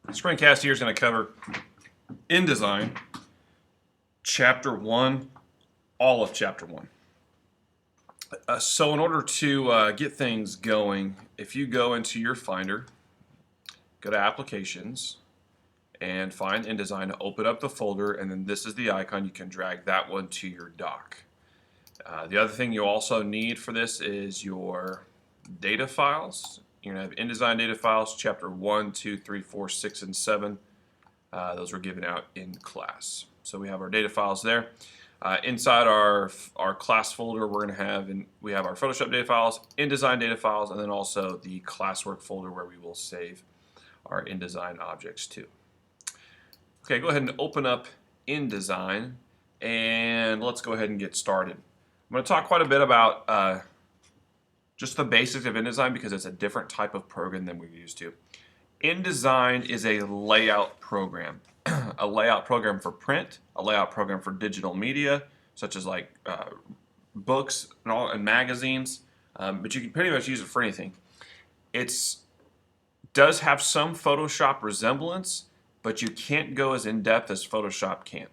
Screencast here is going to cover InDesign, Chapter 1, all of Chapter 1. So in order to get things going, if you go into your Finder, go to Applications, and find InDesign, open up the folder, and then this is the icon. You can drag that one to your dock. The other thing you also need for this is your data files. You're going to have InDesign data files, Chapter 1, 2, 3, 4, 6, and 7. Those were given out in class. So we have our data files there. Inside our class folder, we're going to have we have our Photoshop data files, InDesign data files, and then also the classwork folder where we will save our InDesign objects to. Okay, go ahead and open up InDesign, and let's go ahead and get started. I'm going to talk quite a bit about just the basics of InDesign because it's a different type of program than we're used to. InDesign is a layout program. A layout program for print, a layout program for digital media, such as like books and magazines, but you can pretty much use it for anything. It does have some Photoshop resemblance, but you can't go as in-depth as Photoshop can.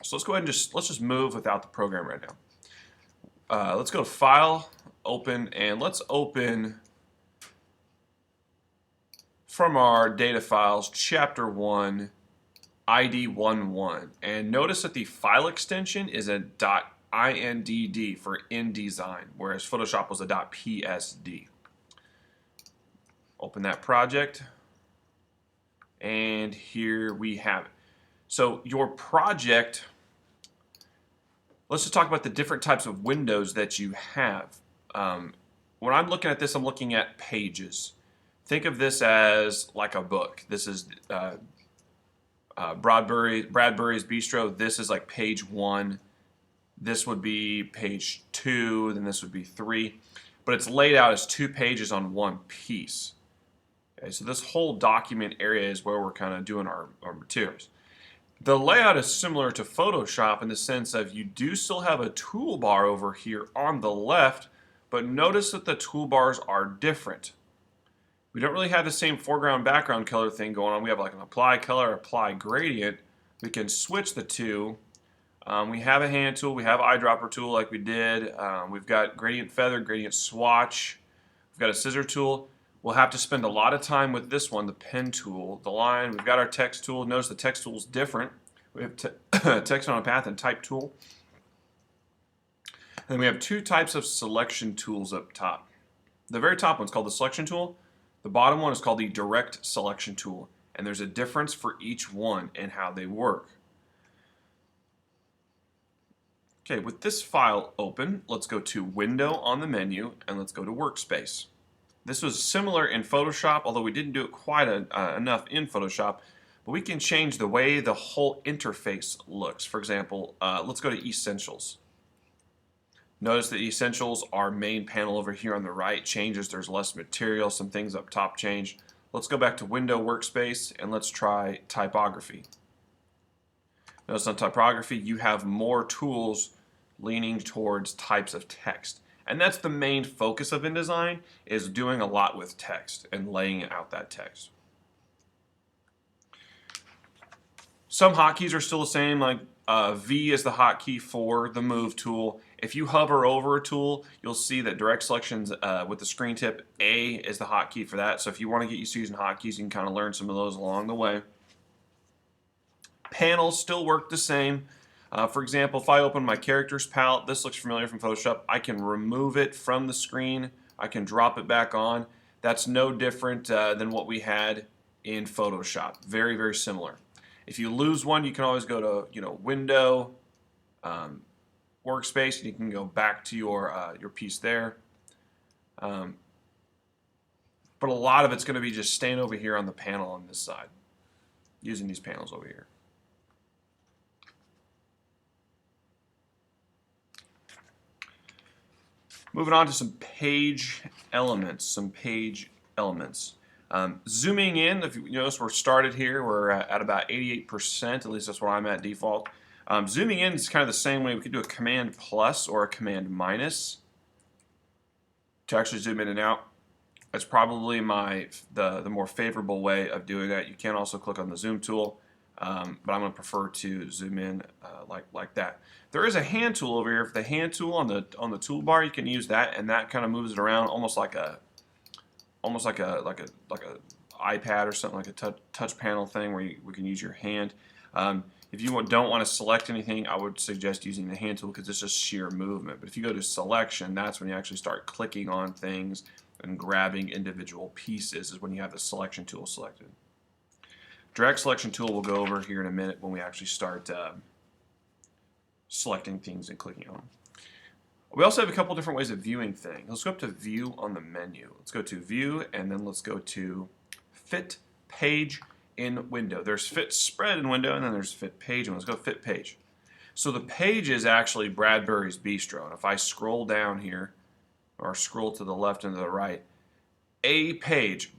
So let's go ahead and let's just move without the program right now. Let's go to File, Open, and let's open from our data files, Chapter 1, ID 11. And notice that the file extension is a .indd for InDesign, whereas Photoshop was a .psd. Open that project, and here we have it. So your project, let's just talk about the different types of windows that you have. When I'm looking at this, I'm looking at pages. Think of this as like a book. This is Bradbury's Bistro. This is like page 1. This would be page 2. Then this would be 3. But it's laid out as 2 pages on one piece. Okay, so this whole document area is where we're kind of doing our materials. The layout is similar to Photoshop in the sense of you do still have a toolbar over here on the left, but notice that the toolbars are different. We don't really have the same foreground background color thing going on. We have like an apply color, apply gradient. We can switch the two. We have a hand tool, we have eyedropper tool like we did. We've got gradient feather, gradient swatch. We've got a scissor tool. We'll have to spend a lot of time with this one, the pen tool, the line. We've got our text tool. Notice the text tool is different. We have text on a path and type tool. And then we have 2 types of selection tools up top. The very top one's called the selection tool. The bottom one is called the direct selection tool, and there's a difference for each one and how they work. Okay, with this file open, let's go to Window on the menu, and let's go to Workspace. This was similar in Photoshop, although we didn't do it quite enough in Photoshop, but we can change the way the whole interface looks. For example, let's go to Essentials. Notice that Essentials, our main panel over here on the right, changes. There's less material, some things up top change. Let's go back to Window Workspace and let's try Typography. Notice on Typography you have more tools leaning towards types of text. And that's the main focus of InDesign, is doing a lot with text and laying out that text. Some hotkeys are still the same, like V is the hotkey for the Move tool. If you hover over a tool, you'll see that direct selections with the screen tip, A is the hotkey for that. So if you want to get used to using hotkeys, you can kind of learn some of those along the way. Panels still work the same. For example, if I open my characters palette, this looks familiar from Photoshop. I can remove it from the screen. I can drop it back on. That's no different than what we had in Photoshop. Very, very similar. If you lose one, you can always go to Window, Workspace, and you can go back to your piece there. But a lot of it's going to be just staying over here on the panel on this side, using these panels over here. Moving on to some page elements. Zooming in, if you notice we're started here, we're at about 88%, at least that's where I'm at default. Zooming in is kind of the same way. We could do a Command plus or a Command minus to actually zoom in and out. That's probably the more favorable way of doing that. You can also click on the zoom tool, but I'm going to prefer to zoom in like that. There is a hand tool over here. If the hand tool on the toolbar, you can use that, and that kind of moves it around almost like a iPad or something, like a touch panel thing where we can use your hand. If you don't want to select anything, I would suggest using the hand tool because it's just sheer movement. But if you go to selection, that's when you actually start clicking on things and grabbing individual pieces, is when you have the selection tool selected. Drag selection tool we'll go over here in a minute when we actually start selecting things and clicking on them. We also have a couple different ways of viewing things. Let's go up to View on the menu. Let's go to View, and then let's go to Fit Page in Window. There's Fit Spread in Window, and then there's Fit Page. And let's go Fit Page. So the page is actually Bradbury's Bistro. And if I scroll down here, or scroll to the left and to the right, a page,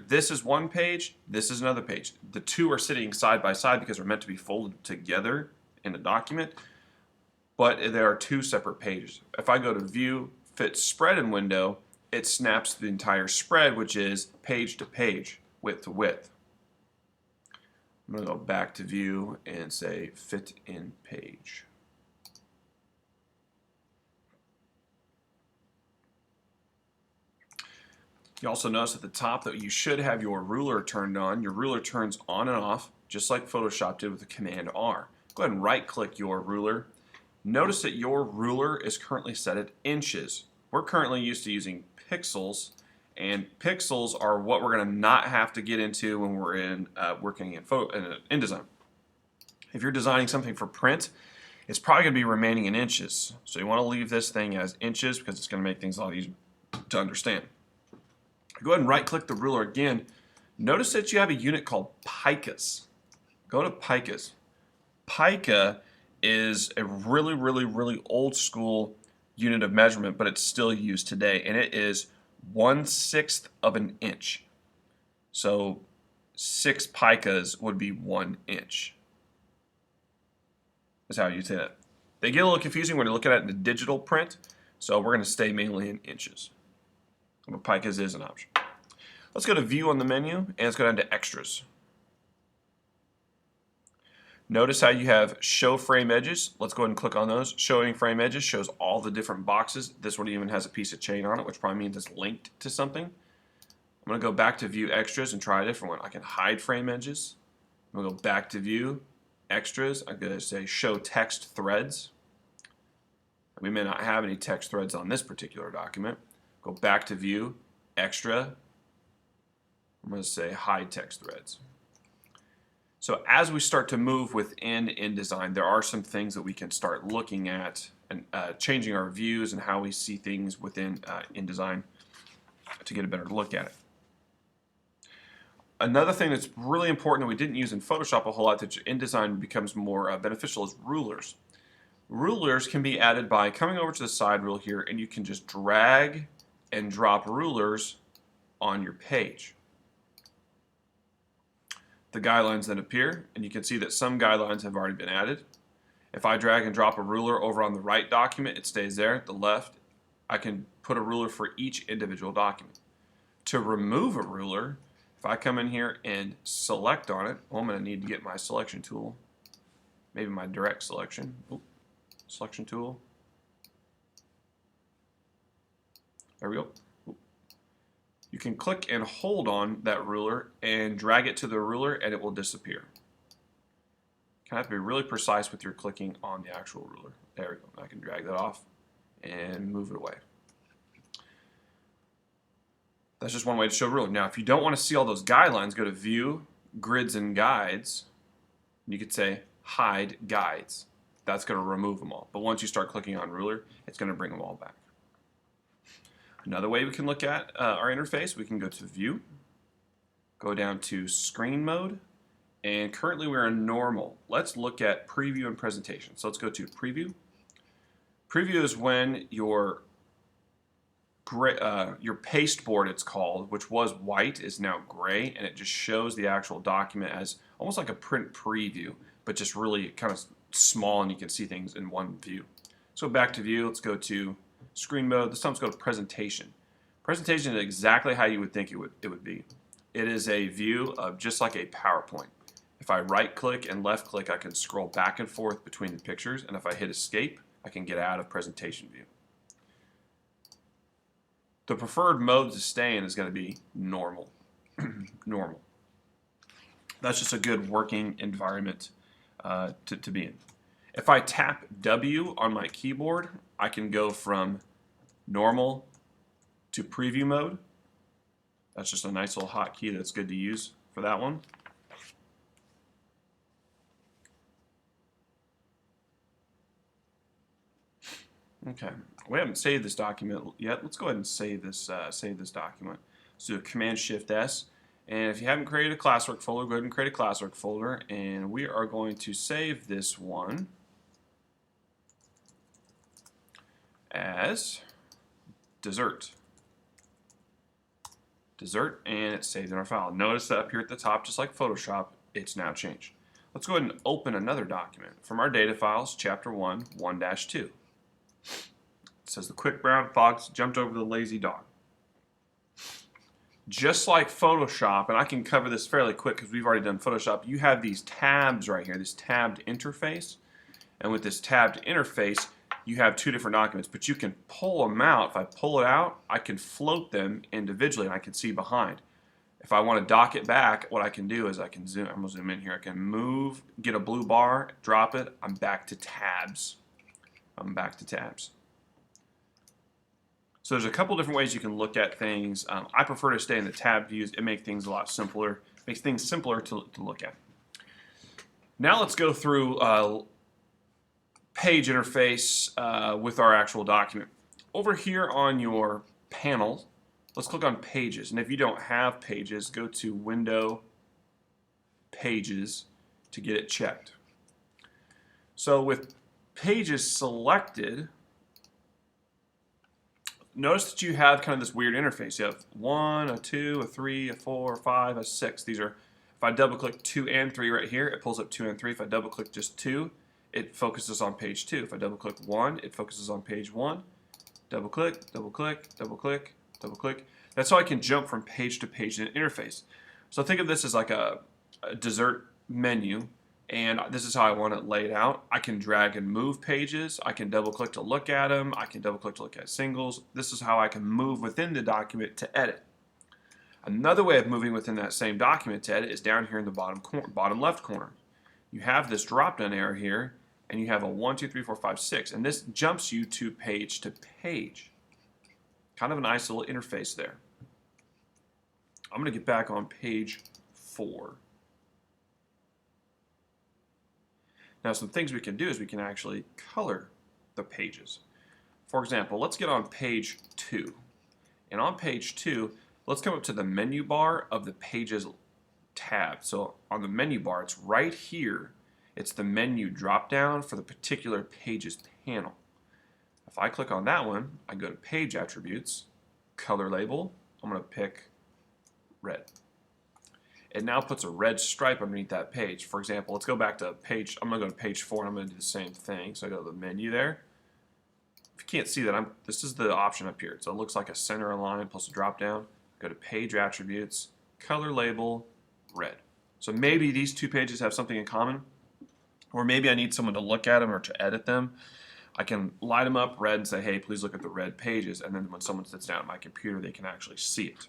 this is one page, this is another page. The two are sitting side by side because they're meant to be folded together in a document, but there are two separate pages. If I go to View, Fit Spread in Window, it snaps the entire spread, which is page to page, width to width. I'm going to go back to View and say Fit in Page. You also notice at the top that you should have your ruler turned on. Your ruler turns on and off, just like Photoshop did with the Command R. Go ahead and right-click your ruler. Notice that your ruler is currently set at inches. We're currently used to using pixels, and pixels are what we're going to not have to get into when we're working in InDesign. If you're designing something for print, it's probably going to be remaining in inches. So you want to leave this thing as inches because it's going to make things a lot easier to understand. Go ahead and right-click the ruler again. Notice that you have a unit called picas. Go to picas. Pica is a really old school unit of measurement, but it's still used today, and it is 1/6 of an inch. So 6 picas would be 1 inch. That's how you say that. They get a little confusing when you're looking at the digital print, so we're going to stay mainly in inches. But picas is an option. Let's go to View on the menu, and let's go down to Extras. Notice how you have Show Frame Edges. Let's go ahead and click on those. Showing Frame Edges shows all the different boxes. This one even has a piece of chain on it, which probably means it's linked to something. I'm going to go back to View Extras and try a different one. I can hide frame edges. I'm going to go back to View Extras. I'm going to say Show Text Threads. We may not have any text threads on this particular document. Go back to View, Extra. I'm going to say Hide Text Threads. So as we start to move within InDesign, there are some things that we can start looking at and changing our views and how we see things within InDesign to get a better look at it. Another thing that's really important that we didn't use in Photoshop a whole lot that InDesign becomes more beneficial is rulers. Rulers can be added by coming over to the side rule here, and you can just drag and drop rulers on your page. The guidelines then appear, and you can see that some guidelines have already been added. If I drag and drop a ruler over on the right document, it stays there. The left, I can put a ruler for each individual document. To remove a ruler, if I come in here and select on it, well, I'm going to need to get my selection tool, maybe my direct selection. Selection tool. There we go. You can click and hold on that ruler and drag it to the ruler, and it will disappear. You kind of have to be really precise with your clicking on the actual ruler. There we go. I can drag that off and move it away. That's just one way to show ruler. Now, if you don't want to see all those guidelines, go to View, Grids and Guides. And you could say Hide Guides. That's going to remove them all. But once you start clicking on ruler, it's going to bring them all back. Another way we can look at our interface, we can go to View, go down to Screen Mode, and currently we're in Normal. Let's look at Preview and Presentation. So let's go to Preview. Preview is when your pasteboard, it's called, which was white, is now gray, and it just shows the actual document as almost like a print preview, but just really kind of small, and you can see things in one view. So back to View, let's go to Screen Mode. This time let's go to Presentation. Presentation is exactly how you would think it would be. It is a view of just like a PowerPoint. If I right click and left click, I can scroll back and forth between the pictures, and if I hit escape, I can get out of presentation view. The preferred mode to stay in is going to be normal. Normal. That's just a good working environment to be in. If I tap W on my keyboard, I can go from normal to preview mode. That's just a nice little hotkey that's good to use for that one. Okay, we haven't saved this document yet. Let's go ahead and save this document. Let's do a Command-Shift-S. And if you haven't created a classwork folder, go ahead and create a classwork folder. And we are going to save this one as dessert. Dessert, and it's saved in our file. Notice that up here at the top, just like Photoshop, it's now changed. Let's go ahead and open another document from our data files, Chapter 1, 1-2. It says the quick brown fox jumped over the lazy dog. Just like Photoshop, and I can cover this fairly quick because we've already done Photoshop, you have these tabs right here, this tabbed interface. And with this tabbed interface, you have two different documents, but you can pull them out. If I pull it out, I can float them individually and I can see behind. If I want to dock it back, what I can do is I can zoom, I'm going to zoom in here, I can move, get a blue bar, drop it, I'm back to tabs. I'm back to tabs. So there's a couple different ways you can look at things. I prefer to stay in the tab views. It makes things a lot simpler. Makes things simpler to look at. Now let's go through page interface with our actual document. Over here on your panel, let's click on Pages. And if you don't have Pages, go to Window, Pages to get it checked. So with Pages selected, notice that you have kind of this weird interface. You have 1, a 2, a 3, a 4, a 5, a 6. These are, if I double click 2 and 3 right here, it pulls up 2 and 3. If I double click just 2, it focuses on page 2. If I double click 1, it focuses on page 1. Double click, double click, double click, double click. That's how I can jump from page to page in an interface. So think of this as like a dessert menu. And this is how I want it laid out. I can drag and move pages. I can double click to look at them. I can double click to look at singles. This is how I can move within the document to edit. Another way of moving within that same document to edit is down here in the bottom left corner. You have this drop down arrow here, and you have a 1, 2, 3, 4, 5, 6, and this jumps you to page. Kind of a nice little interface there. I'm going to get back on page 4. Now some things we can do is we can actually color the pages. For example, let's get on page 2. And on page 2, let's come up to the menu bar of the Pages tab. So on the menu bar, it's right here. It's the menu drop down for the particular Pages panel. If I click on that one, I go to Page Attributes, Color Label. I'm going to pick red. It now puts a red stripe underneath that page. For example, let's go back to page, I'm going to go to page 4 and I'm going to do the same thing. So I go to the menu there. If you can't see that, this is the option up here. So it looks like a center align plus a drop down. Go to Page Attributes, Color Label, red. So maybe these two pages have something in common, or maybe I need someone to look at them or to edit them. I can light them up red and say, hey, please look at the red pages, and then when someone sits down at my computer, they can actually see it.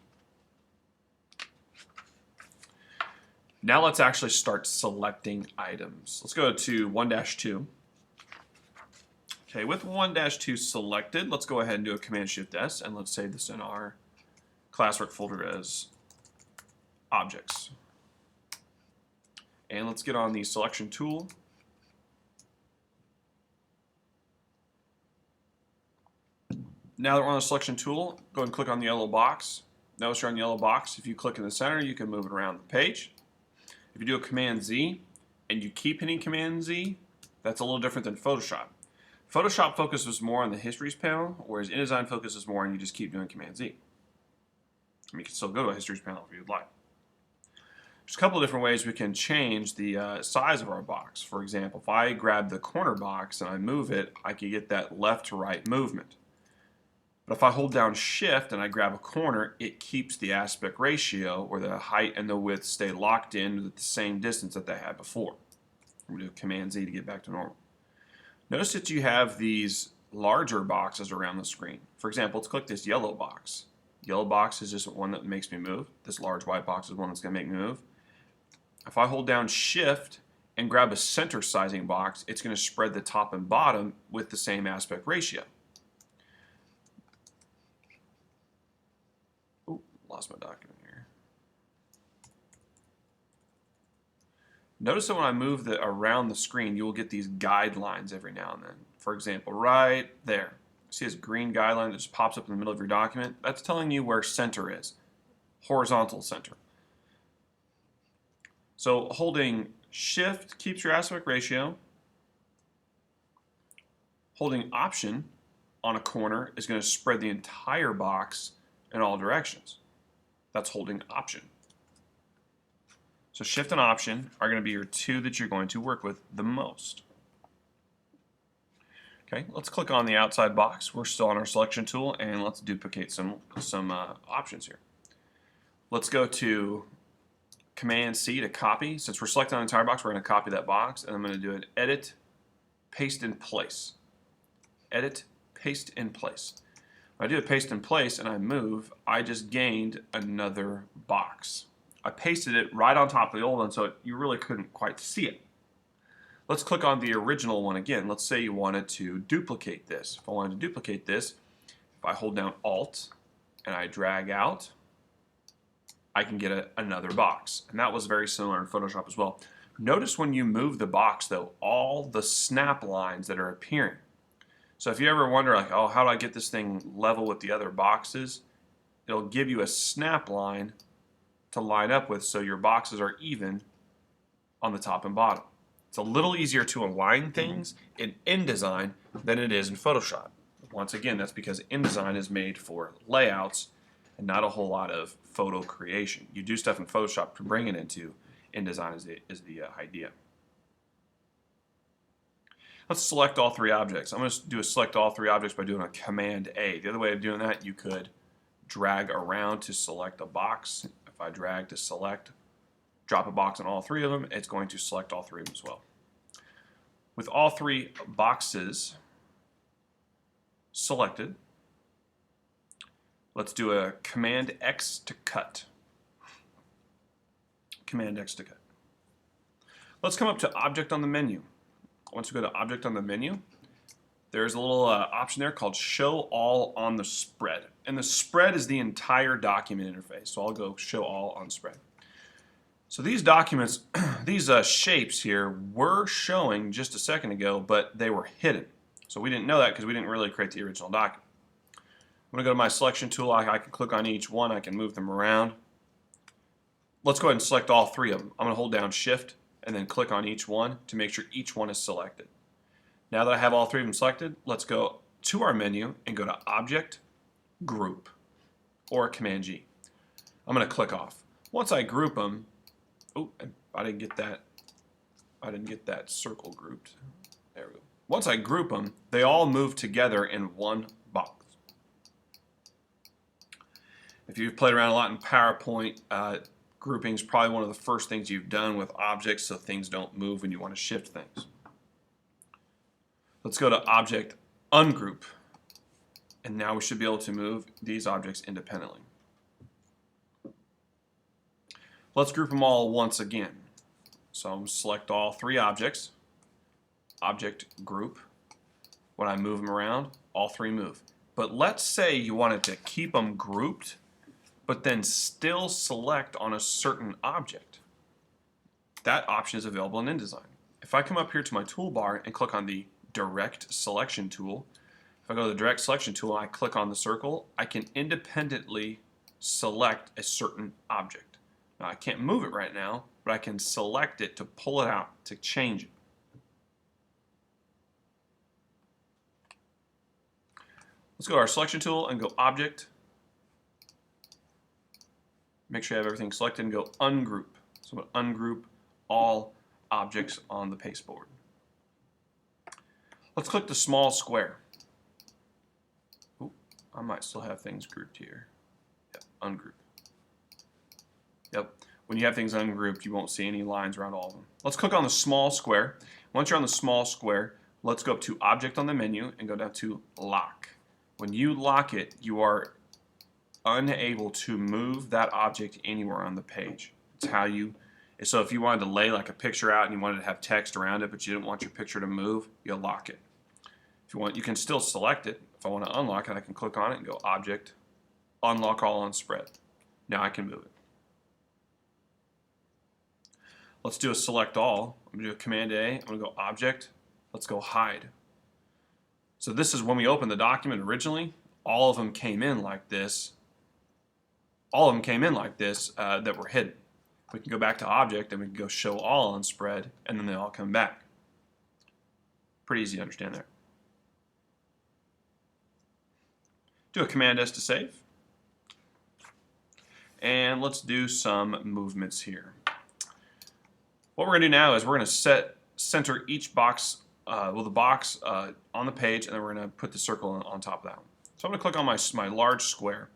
Now let's actually start selecting items. Let's go to 1-2. Okay, with 1-2 selected, let's go ahead and do a Command-Shift-S, and let's save this in our classwork folder as objects. And let's get on the selection tool. Now that we're on the selection tool, go ahead and click on the yellow box. Notice you're on the yellow box. If you click in the center, you can move it around the page. If you do a Command-Z and you keep hitting Command-Z, that's a little different than Photoshop. Photoshop focuses more on the histories panel, whereas InDesign focuses more on you just keep doing Command-Z. I mean, you can still go to a histories panel if you'd like. There's a couple of different ways we can change the size of our box. For example, if I grab the corner box and I move it, I can get that left to right movement. But if I hold down Shift and I grab a corner, it keeps the aspect ratio, where the height and the width stay locked in at the same distance that they had before. I'm going to do Command Z to get back to normal. Notice that you have these larger boxes around the screen. For example, let's click this yellow box. Yellow box is just one that makes me move. This large white box is one that's going to make me move. If I hold down Shift and grab a center sizing box, it's going to spread the top and bottom with the same aspect ratio. Ooh, lost my document here. Notice that when I move around the screen, you will get these guidelines every now and then. For example, right there. See this green guideline that just pops up in the middle of your document? That's telling you where center is, horizontal center. So holding Shift keeps your aspect ratio. Holding Option on a corner is going to spread the entire box in all directions. That's holding Option. So Shift and Option are going to be your two that you're going to work with the most. Okay, let's click on the outside box. We're still on our selection tool, and let's duplicate some options here. Let's go to Command C to copy. Since we're selecting the entire box, we're going to copy that box, and I'm going to do an Edit, Paste in Place. Edit, Paste in Place. When I do a Paste in Place and I move, I just gained another box. I pasted it right on top of the old one, so you really couldn't quite see it. Let's click on the original one again. Let's say you wanted to duplicate this. If I wanted to duplicate this, if I hold down Alt and I drag out, I can get another box. And that was very similar in Photoshop as well. Notice when you move the box, though, all the snap lines that are appearing. So if you ever wonder, like, oh, how do I get this thing level with the other boxes? It'll give you a snap line to line up with, so your boxes are even on the top and bottom. It's a little easier to align things in InDesign than it is in Photoshop. Once again, that's because InDesign is made for layouts and not a whole lot of photo creation. You do stuff in Photoshop to bring it into InDesign is the idea. Let's select all three objects. I'm going to do a select all three objects by doing a Command A. The other way of doing that, you could drag around to select a box. If I drag to select, drop a box on all three of them, it's going to select all three of them as well. With all three boxes selected, let's do a Command X to cut. Command X to cut. Let's come up to Object on the menu. Once we go to Object on the menu, there's a little option there called Show All on the Spread. And the spread is the entire document interface. So I'll go Show All on Spread. So these documents, these shapes here were showing just a second ago, but they were hidden. So we didn't know that because we didn't really create the original document. I'm going to go to my selection tool. I can click on each one. I can move them around. Let's go ahead and select all three of them. I'm going to hold down Shift and then click on each one to make sure each one is selected. Now that I have all three of them selected, let's go to our menu and go to Object, Group, or Command G. I'm going to click off. Once I group them, oh, I didn't get that circle grouped. There we go. Once I group them, they all move together in one box. If you've played around a lot in PowerPoint, grouping is probably one of the first things you've done with objects so things don't move when you want to shift things. Let's go to Object, Ungroup, and now we should be able to move these objects independently. Let's group them all once again. So I'm going to select all three objects, Object, Group. When I move them around, all three move. But let's say you wanted to keep them grouped, but then still select on a certain object. That option is available in InDesign. If I come up here to my toolbar and click on the Direct Selection tool, if I go to the Direct Selection tool and I click on the circle, I can independently select a certain object. Now I can't move it right now, but I can select it to pull it out, to change it. Let's go to our Selection tool and go Object. Make sure you have everything selected and go Ungroup. So I'm going to ungroup all objects on the pasteboard. Let's click the small square. Ooh, I might still have things grouped here. Yep, ungroup. Yep. When you have things ungrouped, you won't see any lines around all of them. Let's click on the small square. Once you're on the small square, let's go up to Object on the menu and go down to Lock. When you lock it, you are unable to move that object anywhere on the page. It's how you, so if you wanted to lay like a picture out and you wanted to have text around it, but you didn't want your picture to move, you'll lock it. If you want, you can still select it. If I want to unlock it, I can click on it and go Object, Unlock All on Spread. Now I can move it. Let's do a select all. I'm going to do a Command A. I'm going to go Object. Let's go Hide. So this is when we opened the document originally. All of them came in like this. All of them came in like this that were hidden. We can go back to Object and we can go Show All on Spread, and then they all come back. Pretty easy to understand there. Do a Command S to save. And let's do some movements here. What we're going to do now is we're going to center each box, the box on the page, and then we're going to put the circle on top of that one. So I'm going to click on my large square,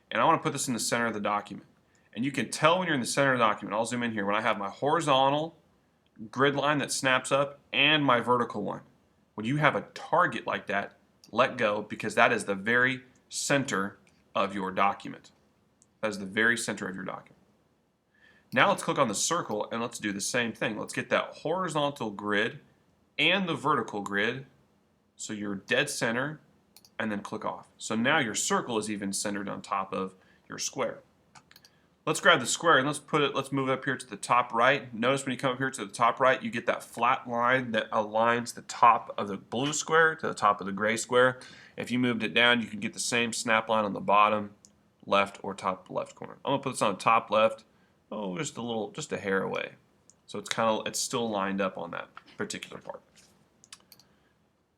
and I want to put this in the center of the document. And you can tell when you're in the center of the document. I'll zoom in here. When I have my horizontal grid line that snaps up and my vertical one. When you have a target like that, let go, because that is the very center of your document. That is the very center of your document. Now let's click on the circle and let's do the same thing. Let's get that horizontal grid and the vertical grid, so you're dead center, and then click off. So now your circle is even centered on top of your square. Let's grab the square and let's move it up here to the top right. Notice when you come up here to the top right, you get that flat line that aligns the top of the blue square to the top of the gray square. If you moved it down, you can get the same snap line on the bottom left or top left corner. I'm gonna put this on the top left. Oh, just a hair away. So it's still lined up on that particular part.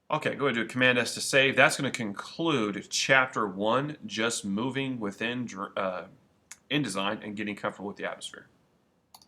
Okay, go ahead and do a Command S to save. That's going to conclude Chapter 1, just moving within InDesign and getting comfortable with the atmosphere.